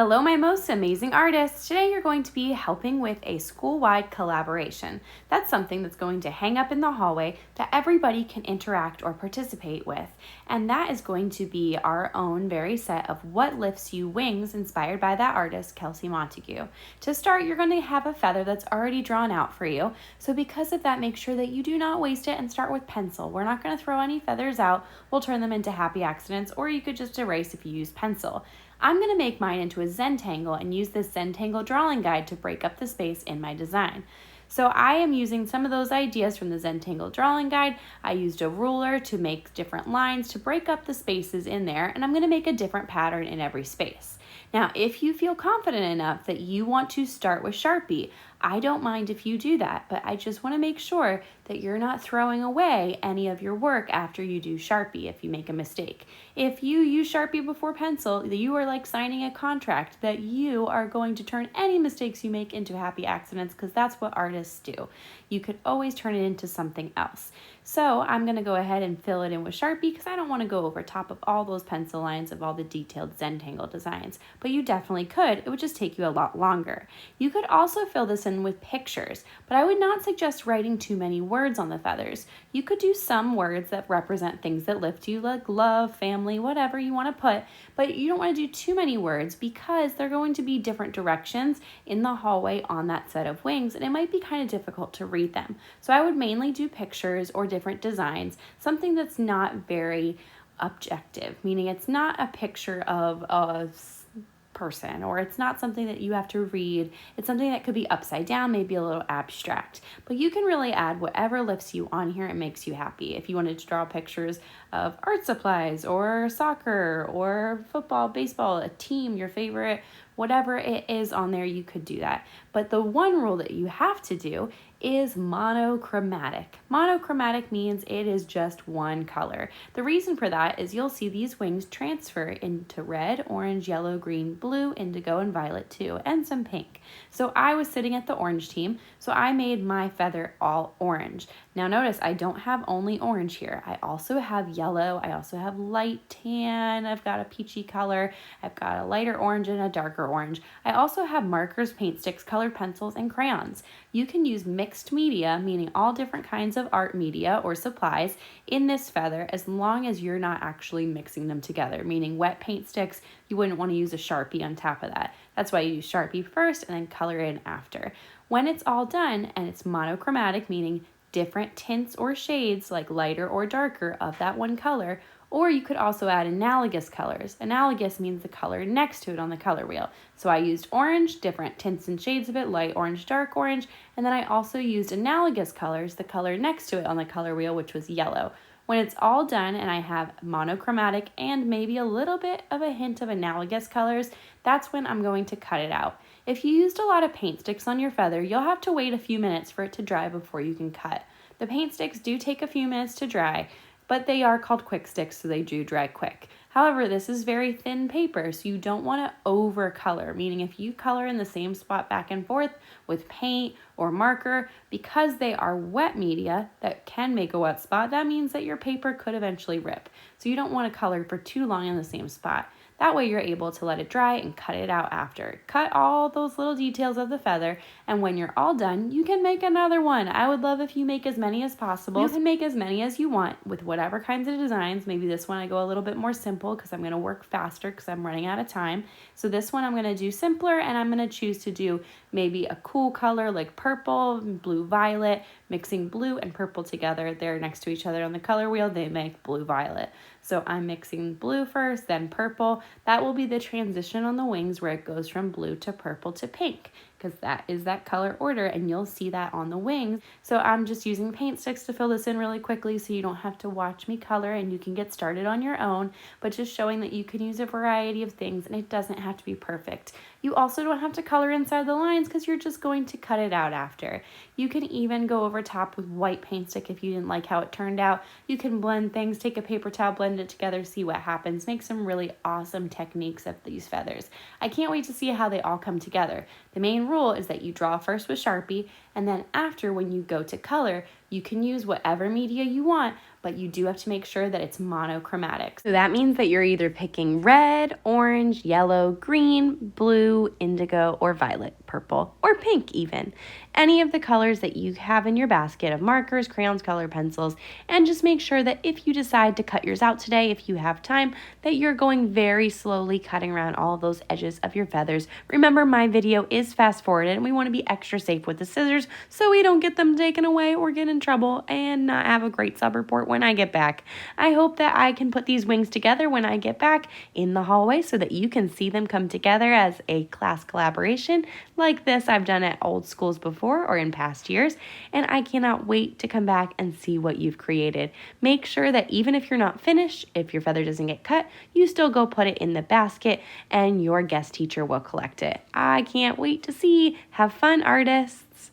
Hello, my most amazing artists. Today you're going to be helping with a school-wide collaboration. That's something that's going to hang up in the hallway that everybody can interact or participate with. And that is going to be our own very set of What Lifts You wings inspired by that artist, Kelsey Montague. To start, you're going to have a feather that's already drawn out for you. So because of that, make sure that you do not waste it and start with pencil. We're not going to throw any feathers out. We'll turn them into happy accidents, or you could just erase if you use pencil. I'm going to make mine into a Zentangle and use this Zentangle drawing guide to break up the space in my design. So I am using some of those ideas from the Zentangle drawing guide. I used a ruler to make different lines to break up the spaces in there, and I'm going to make a different pattern in every space. Now, if you feel confident enough that you want to start with Sharpie, I don't mind if you do that, but I just want to make sure that you're not throwing away any of your work after you do Sharpie if you make a mistake. If you use Sharpie before pencil, you are like signing a contract that you are going to turn any mistakes you make into happy accidents, because that's what artists do. You could always turn it into something else. So I'm going to go ahead and fill it in with Sharpie because I don't want to go over top of all those pencil lines of all the detailed Zentangle designs, but you definitely could. It would just take you a lot longer. You could also fill this in with pictures, but I would not suggest writing too many words on the feathers. You could do some words that represent things that lift you, like love, family, whatever you want to put, but you don't want to do too many words because they're going to be different directions in the hallway on that set of wings, and it might be kind of difficult to read them. So I would mainly do pictures or different designs, something that's not very objective, meaning it's not a picture of a person, or it's not something that you have to read. It's something that could be upside down, maybe a little abstract, but you can really add whatever lifts you on here and makes you happy. If you wanted to draw pictures of art supplies or soccer or football, baseball, a team, your favorite, whatever it is on there, you could do that. But the one rule that you have to do is monochromatic. Monochromatic means it is just one color. The reason for that is you'll see these wings transfer into red, orange, yellow, green, blue, indigo, and violet too, and some pink. So I was sitting at the orange team, so I made my feather all orange. Now notice I don't have only orange here. I also have yellow, I also have light tan, I've got a peachy color, I've got a lighter orange and a darker orange. I also have markers, paint sticks, colored pencils, and crayons. You can use mixed media, meaning all different kinds of art media or supplies in this feather, as long as you're not actually mixing them together, meaning wet paint sticks, you wouldn't want to use a Sharpie on top of that. That's why you use Sharpie first and then color in after. When it's all done and it's monochromatic, meaning different tints or shades, like lighter or darker of that one color, or you could also add analogous colors. Analogous means the color next to it on the color wheel. So I used orange, different tints and shades of it, light orange, dark orange, and then I also used analogous colors, the color next to it on the color wheel, which was yellow. When it's all done and I have monochromatic and maybe a little bit of a hint of analogous colors, that's when I'm going to cut it out. If you used a lot of paint sticks on your feather, you'll have to wait a few minutes for it to dry before you can cut. The paint sticks do take a few minutes to dry, but they are called quick sticks, so they do dry quick. However, this is very thin paper, so you don't want to over color, meaning if you color in the same spot back and forth with paint or marker, because they are wet media that can make a wet spot, that means that your paper could eventually rip. So you don't want to color for too long in the same spot. That way you're able to let it dry and cut it out after. Cut all those little details of the feather, and when you're all done, you can make another one. I would love if you make as many as possible. You can make as many as you want with whatever kinds of designs. Maybe this one I go a little bit more simple because I'm going to work faster because I'm running out of time. So this one I'm going to do simpler, and I'm going to choose to do maybe a cool color like purple, blue, violet, mixing blue and purple together. They're next to each other on the color wheel. They make blue, violet. So I'm mixing blue first, then purple. That will be the transition on the wings where it goes from blue to purple to pink, because that is that color order, and you'll see that on the wings. So I'm just using paint sticks to fill this in really quickly so you don't have to watch me color, and you can get started on your own, but just showing that you can use a variety of things and it doesn't have to be perfect. You also don't have to color inside the lines because you're just going to cut it out after. You can even go over top with white paint stick if you didn't like how it turned out. You can blend things, take a paper towel, blend it together, see what happens. Make some really awesome techniques of these feathers. I can't wait to see how they all come together. The main rule is that you draw first with Sharpie, and then after, when you go to color, You can use whatever media you want, but you do have to make sure that it's monochromatic. So that means that you're either picking red, orange, yellow, green, blue, indigo, or violet, purple, or pink even. Any of the colors that you have in your basket of markers, crayons, color pencils, and just make sure that if you decide to cut yours out today, if you have time, that you're going very slowly cutting around all of those edges of your feathers. Remember, my video is fast forwarded and we want to be extra safe with the scissors so we don't get them taken away or get in trouble and not have a great sub report when I get back. I hope that I can put these wings together when I get back in the hallway so that you can see them come together as a class collaboration like this I've done at old schools before or in past years, and I cannot wait to come back and see what you've created. Make sure that even if you're not finished, if your feather doesn't get cut, you still go put it in the basket and your guest teacher will collect it. I can't wait to see. Have fun, artists.